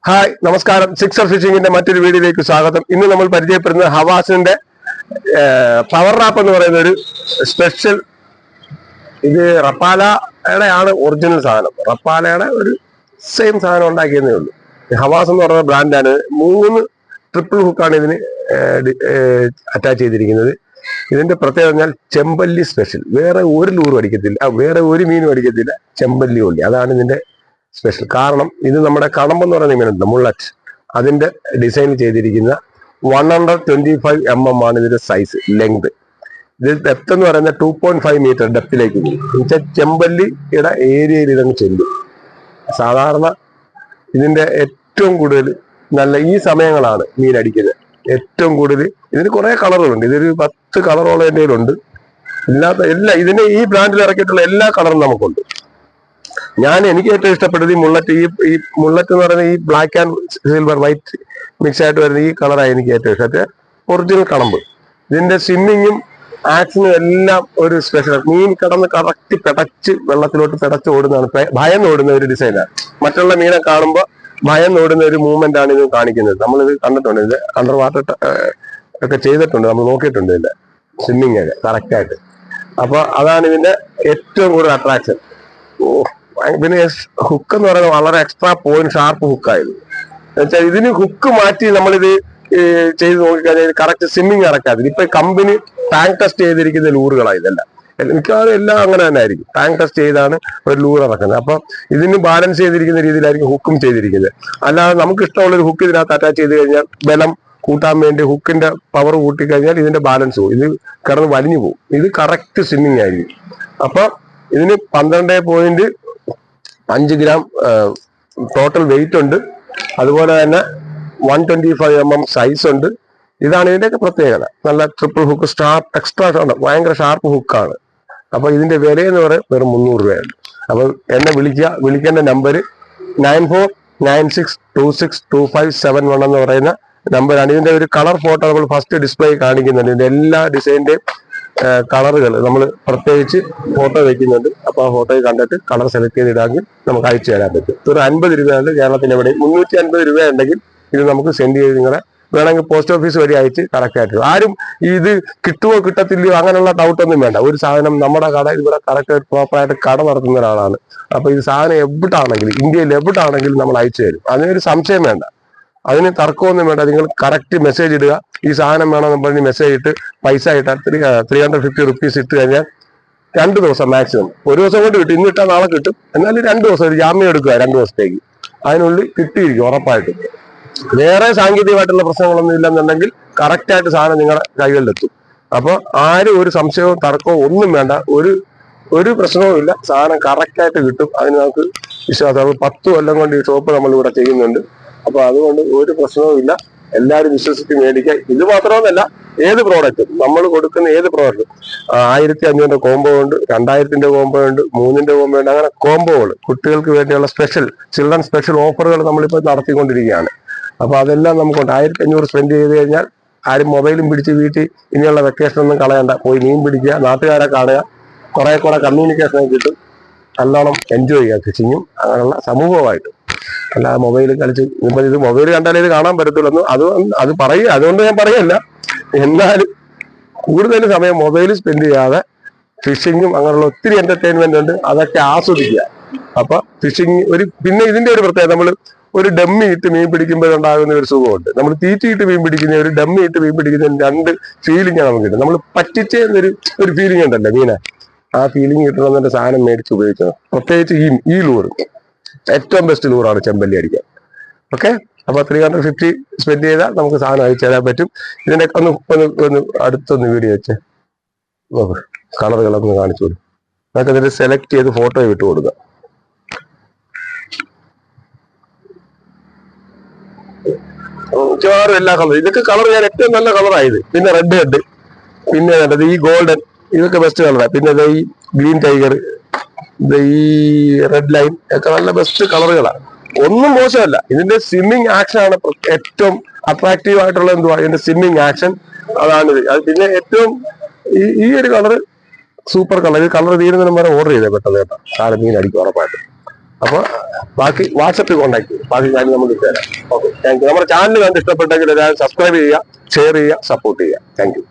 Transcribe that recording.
Hi നമസ്കാരം. Sixer ഫിഷിങ്ങിന്റെ മറ്റൊരു വീഡിയോയിലേക്ക് സ്വാഗതം. ഇന്ന് നമ്മൾ പരിചയപ്പെടുന്നത് ഹവാസിന്റെ പവർ റാപ്പ് എന്ന് പറയുന്ന ഒരു സ്പെഷ്യൽ. ഇത് റപ്പാലയുടെ ആണ് ഒറിജിനൽ സാധനം. റപ്പാലയുടെ ഒരു സെയിം സാധനം ഉണ്ടാക്കിയതേ ഉള്ളൂ. ഹവാസ് എന്ന് പറയുന്ന ബ്രാൻഡാണ്. 3 ട്രിപ്പിൾ ഹുക്കാണ് ഇതിന് അറ്റാച്ച് ചെയ്തിരിക്കുന്നത്. ഇതിന്റെ പ്രത്യേകത പറഞ്ഞാൽ ചെമ്പല്ലി സ്പെഷ്യൽ. വേറെ ഒരു ലൂറും അടിക്കത്തില്ല, വേറെ ഒരു മീനും അടിക്കത്തില്ല, ചെമ്പല്ലി ഉള്ളി. അതാണ് ഇതിന്റെ സ്പെഷ്യൽ. കാരണം ഇത് നമ്മുടെ കടമ്പെന്ന് പറയുന്ന മീനുണ്ട്, മുള്ളറ്റ്. അതിന്റെ ഡിസൈൻ ചെയ്തിരിക്കുന്ന 125 mm ആണ് ഇതിന്റെ സൈസ്, ലെങ്ത്. ഇത് ഡെപ്ത് എന്ന് പറയുന്നത് 2.5 മീറ്റർ ഡെപ്തിലേക്ക് പോകും. എന്നുവെച്ചാൽ ചെമ്പല്ലിയുടെ ഏരിയയിൽ ഇതങ്ങ് ചെല്ലും. സാധാരണ ഇതിന്റെ ഏറ്റവും കൂടുതൽ നല്ല ഈ സമയങ്ങളാണ് മീൻ അടിക്കുന്നത്. ഏറ്റവും കൂടുതൽ ഇതിന് കുറെ കളറുകളുണ്ട്. ഇതൊരു 10 കളറോളം എൻ്റെ കയ്യിലുണ്ട്. ഇല്ലാത്ത ഇതിന് ഈ ബ്രാൻഡിൽ ഇറക്കിയിട്ടുള്ള എല്ലാ കളറും നമുക്കുണ്ട്. എനിക്ക് ഏറ്റവും ഇഷ്ടപ്പെട്ടത് ഈ മുള്ളറ്റ്. ഈ മുള്ളറ്റ് എന്ന് പറയുന്നത് ഈ black and silver white mix ആയിട്ട് വരുന്ന ഈ കളറാണ് എനിക്ക് ഏറ്റവും ഇഷ്ടപ്പെട്ട ഒറിജിനൽ കടമ്പ്. ഇതിന്റെ സ്വിമ്മിങ്ങും ആക്ഷനും എല്ലാം ഒരു സ്പെഷ്യൽ. മീൻ കിടന്ന് കറക്റ്റ് പെടച്ച് വെള്ളത്തിലോട്ട് പെടച്ച് ഓടുന്നതാണ്, ഭയന്ന് ഓടുന്ന ഒരു ഡിസൈനാണ്. മറ്റുള്ള മീനെ കാണുമ്പോൾ ഭയന്ന് ഓടുന്ന ഒരു മൂവ്മെന്റ് ആണ് ഇത് കാണിക്കുന്നത്. നമ്മളിത് കണ്ടിട്ടുണ്ട്, ഇത് അണ്ടർ വാട്ടർ ഒക്കെ ചെയ്തിട്ടുണ്ട്, നമ്മൾ നോക്കിയിട്ടുണ്ട് ഇതിന്റെ സ്വിമ്മിങ് ഒക്കെ കറക്റ്റായിട്ട്. അപ്പൊ അതാണ് ഇതിന്റെ ഏറ്റവും കൂടുതൽ അട്രാക്ഷൻ. പിന്നെ ഹുക്ക് എന്ന് പറയുന്നത് വളരെ എക്സ്ട്രാ പോയിന്റ് ഷാർപ്പ് ഹുക്കായിരുന്നു. എന്നുവെച്ചാൽ ഇതിന് ഹുക്ക് മാറ്റി നമ്മളിത് ചെയ്ത് നോക്കിക്കഴിഞ്ഞാൽ കറക്റ്റ് സ്വിമ്മിങ് ഇറക്കാതില്ല. ഇപ്പൊ കമ്പനി ടാങ്ക് ടെസ്റ്റ് ചെയ്തിരിക്കുന്ന ലൂറുകളാണ് ഇതെല്ലാം. മിക്കവാറും എല്ലാം അങ്ങനെ തന്നെ ആയിരിക്കും. ടാങ്ക് ടെസ്റ്റ് ചെയ്താണ് ഒരു ലൂർ ഇറക്കുന്നത്. അപ്പൊ ഇതിന് ബാലൻസ് ചെയ്തിരിക്കുന്ന രീതിയിലായിരിക്കും ഹുക്കും ചെയ്തിരിക്കുന്നത്. അല്ലാതെ നമുക്ക് ഇഷ്ടമുള്ള ഒരു ഹുക്ക് ഇതിനകത്ത് അറ്റാച്ച് ചെയ്ത് കഴിഞ്ഞാൽ ബലം കൂട്ടാൻ വേണ്ടി ഹുക്കിന്റെ പവർ കൂട്ടിക്കഴിഞ്ഞാൽ ഇതിന്റെ ബാലൻസ് പോകും, ഇത് കിടന്ന് വലിഞ്ഞു പോകും. ഇത് കറക്റ്റ് സ്വിമ്മിങ് ആയിരിക്കും. അപ്പൊ ഇതിന് 12.5 ഗ്രാം ടോട്ടൽ വെയിറ്റ് ഉണ്ട്. അതുപോലെ തന്നെ 125 mm സൈസ് ഉണ്ട്. ഇതാണ് ഇതിന്റെയൊക്കെ പ്രത്യേകത. നല്ല ട്രിപ്പിൾ ഹുക്ക്, എക്സ്ട്രാ ഭയങ്കര ഷാർപ്പ് ഹുക്കാണ്. അപ്പൊ ഇതിന്റെ വിലയെന്ന് പറയുന്നത് വെറും 300 രൂപയാണ്. അപ്പൊ എന്നെ വിളിക്കേണ്ട നമ്പർ 9496262571 എന്ന് പറയുന്ന നമ്പറാണ്. ഇതിന്റെ ഒരു കളർ ഫോട്ടോ നമ്മൾ ഫസ്റ്റ് ഡിസ്പ്ലേ കാണിക്കുന്നുണ്ട്. ഇതിന്റെ എല്ലാ ഡിസൈനിന്റെയും കളറുകൾ നമ്മൾ പ്രത്യേകിച്ച് ഫോട്ടോ വെക്കുന്നുണ്ട്. അപ്പൊ ആ ഫോട്ടോയിൽ കണ്ടിട്ട് കളർ സെലക്ട് ചെയ്തിടാമെങ്കിൽ നമുക്ക് അയച്ചു തരാൻ പറ്റും. ഒരു 50 രൂപയുണ്ട് കേരളത്തിന് എവിടെ. 350 രൂപ ഉണ്ടെങ്കിൽ ഇത് നമുക്ക് സെൻഡ് ചെയ്ത് നിങ്ങളെ വേണമെങ്കിൽ പോസ്റ്റ് ഓഫീസ് വഴി അയച്ച് കറക്റ്റ് ആയിട്ട്. ആരും ഇത് കിട്ടുമോ കിട്ടത്തില്ലയോ അങ്ങനെയുള്ള ഡൗട്ടൊന്നും വേണ്ട. ഒരു സാധനം നമ്മുടെ കട ഇവിടെ കറക്റ്റ് പ്രോപ്പറായിട്ട് കട നടത്തുന്ന ഒരാളാണ്. അപ്പൊ ഇത് സാധനം എവിടാണെങ്കിലും, ഇന്ത്യയിൽ എവിടാണെങ്കിലും നമ്മൾ അയച്ചു തരും. അതിനൊരു സംശയം വേണ്ട, അതിന് തർക്കമൊന്നും വേണ്ട. നിങ്ങൾ കറക്റ്റ് മെസ്സേജ് ഇടുക, ഈ സാധനം വേണമെന്ന് പറഞ്ഞ് മെസ്സേജ് ഇട്ട് പൈസ ഇട്ടാൽ 350 റുപ്പീസ് ഇട്ട് കഴിഞ്ഞാൽ 2 ദിവസം മാക്സിമം. ഒരു ദിവസം കൊണ്ട് കിട്ടും, ഇന്ന് ഇട്ടാൽ നാളെ കിട്ടും. എന്നാലും 2 ദിവസം ഒരു ജാമ്യം എടുക്കുക, 2 ദിവസത്തേക്ക് അതിനുള്ളിൽ കിട്ടിയിരിക്കും ഉറപ്പായിട്ടും. വേറെ സാങ്കേതികമായിട്ടുള്ള പ്രശ്നങ്ങളൊന്നും ഇല്ലെന്നുണ്ടെങ്കിൽ കറക്റ്റായിട്ട് സാധനം നിങ്ങളുടെ കൈകളിലെത്തും. അപ്പൊ ആരും ഒരു സംശയവും തർക്കവും ഒന്നും വേണ്ട, ഒരു പ്രശ്നവും ഇല്ല. സാധനം കറക്റ്റായിട്ട് കിട്ടും. അതിന് നമുക്ക് വിശ്വാസം. 10 കൊല്ലം കൊണ്ട് ഈ ഷോപ്പ് നമ്മൾ ഇവിടെ ചെയ്യുന്നുണ്ട്. അപ്പൊ അതുകൊണ്ട് ഒരു പ്രശ്നവും ഇല്ല. എല്ലാവരും വിശ്വസിച്ച് മേടിക്കാൻ. ഇത് മാത്രമൊന്നുമല്ല, ഏത് പ്രോഡക്റ്റും നമ്മൾ കൊടുക്കുന്ന ഏത് പ്രോഡക്റ്റും 1500 കോംബോ ഉണ്ട്, 2000 കോംബോ ഉണ്ട്, 3 കോംബോ ഉണ്ട്. അങ്ങനെ കോംബോകൾ കുട്ടികൾക്ക് വേണ്ടിയുള്ള ചിൽഡ്രൻ സ്പെഷ്യൽ ഓഫറുകൾ നമ്മളിപ്പോൾ നടത്തിക്കൊണ്ടിരിക്കുകയാണ്. അപ്പൊ അതെല്ലാം നമുക്കുണ്ട്. 1500 സ്പെൻഡ് ചെയ്ത് കഴിഞ്ഞാൽ ആരും മൊബൈലും പിടിച്ച് വീട്ടിൽ ഇനിയുള്ള വെക്കേഷൻ ഒന്നും കളയണ്ട. പോയി മീൻ പിടിക്കുക, നാട്ടുകാരെ കാണുക, കുറെ കൂടെ കമ്മ്യൂണിക്കേഷൻ കിട്ടും. നല്ലോണം എൻജോയ് ചെയ്യാം ഫിഷിങ്ങും അങ്ങനെയുള്ള സമൂഹമായിട്ട്. അല്ലാതെ മൊബൈലിൽ കളിച്ച് ഇപ്പൊ ഇത് മൊബൈൽ കണ്ടാലേ ഇത് കാണാൻ പറ്റത്തുള്ളൂ. അത് പറയുക, അതുകൊണ്ട് ഞാൻ പറയല്ല. എന്നാലും കൂടുതൽ സമയം മൊബൈലിൽ സ്പെൻഡ് ചെയ്യാതെ ഫിഷിങ്ങും അങ്ങനെയുള്ള ഒത്തിരി എന്റർടൈൻമെന്റ് ഉണ്ട്, അതൊക്കെ ആസ്വദിക്കുക. അപ്പൊ ഫിഷിങ് പിന്നെ ഇതിന്റെ ഒരു പ്രത്യേകത, നമ്മൾ ഒരു ഡമ്മി ഇട്ട് മീൻ പിടിക്കുമ്പോഴുണ്ടാകുന്ന ഒരു സുഖമുണ്ട്. നമ്മൾ തീറ്റിയിട്ട് മീൻ പിടിക്കുന്ന ഒരു ഡമ്മി ഇട്ട് മീൻ പിടിക്കുന്ന 2 ഫീലിംഗാണ് നമുക്ക് കിട്ടുന്നത്. നമ്മൾ പറ്റിച്ചെന്നൊരു ഫീലിംഗ് ഉണ്ടല്ലോ മീനെ, ആ ഫീലിംഗ് കിട്ടണമെന്നെ സാധനം മേടിച്ച് ഉപയോഗിക്കണം. പ്രത്യേകിച്ച് ഈ ലൂറ് ഏറ്റവും ബെസ്റ്റ് ലൂറാണ് ചെമ്പല്ലി അടിക്കാൻ. ഓക്കെ, അപ്പൊ 350 സ്പെൻഡ് ചെയ്താൽ നമുക്ക് സാധനം അയച്ചു തരാൻ പറ്റും. ഇതിന്റെ ഒന്ന് അടുത്തൊന്ന് വീഡിയോ വെച്ച് കളറുകളൊന്ന് കാണിച്ചു കൊടുക്കും. നമുക്ക് ഇതിന്റെ സെലക്ട് ചെയ്ത് ഫോട്ടോ വിട്ടു കൊടുക്കുക. മിക്കവാറും എല്ലാ കളറും, ഇതൊക്കെ കളർ ഞാൻ ഏറ്റവും നല്ല കളറായത്. പിന്നെ റെഡ് ഹെഡ്, പിന്നെ ഈ ഗോൾഡൻ, ഇതൊക്കെ ബെസ്റ്റ് കളറാണ്. പിന്നെ ഈ ഗ്രീൻ ടൈഗർ, ഈ റെഡ് ലൈൻ ഒക്കെ നല്ല ബെസ്റ്റ് കളറുകളാണ്. ഒന്നും മോശമല്ല. ഇതിന്റെ സ്വിമ്മിങ് ആക്ഷൻ ആണ് ഏറ്റവും അട്രാക്റ്റീവ് ആയിട്ടുള്ള. എന്തുവാ ഇതിന്റെ സ്വിമ്മിങ് ആക്ഷൻ, അതാണിത്. അത് പിന്നെ ഏറ്റവും ഈ ഒരു കളറ് സൂപ്പർ കളർ. ഈ കളർ തീരുന്നതിന് വരെ ഓർഡർ ചെയ്തേ പെട്ടെന്ന് കേട്ടോ. സാറ് മീൻ അടിക്കും ഉറപ്പായിട്ട്. അപ്പോൾ ബാക്കി വാട്സപ്പിൽ കോൺടാക്ട് ചെയ്യും, ബാക്കി കാര്യം നമ്മൾ ഇട്ടുതരാം. Okay, thank you. നമ്മുടെ ചാനൽ കണ്ട് ഇഷ്ടപ്പെട്ടെങ്കിൽ എല്ലാവരും സബ്സ്ക്രൈബ് ചെയ്യുക, ഷെയർ ചെയ്യുക, സപ്പോർട്ട് ചെയ്യുക. Thank you.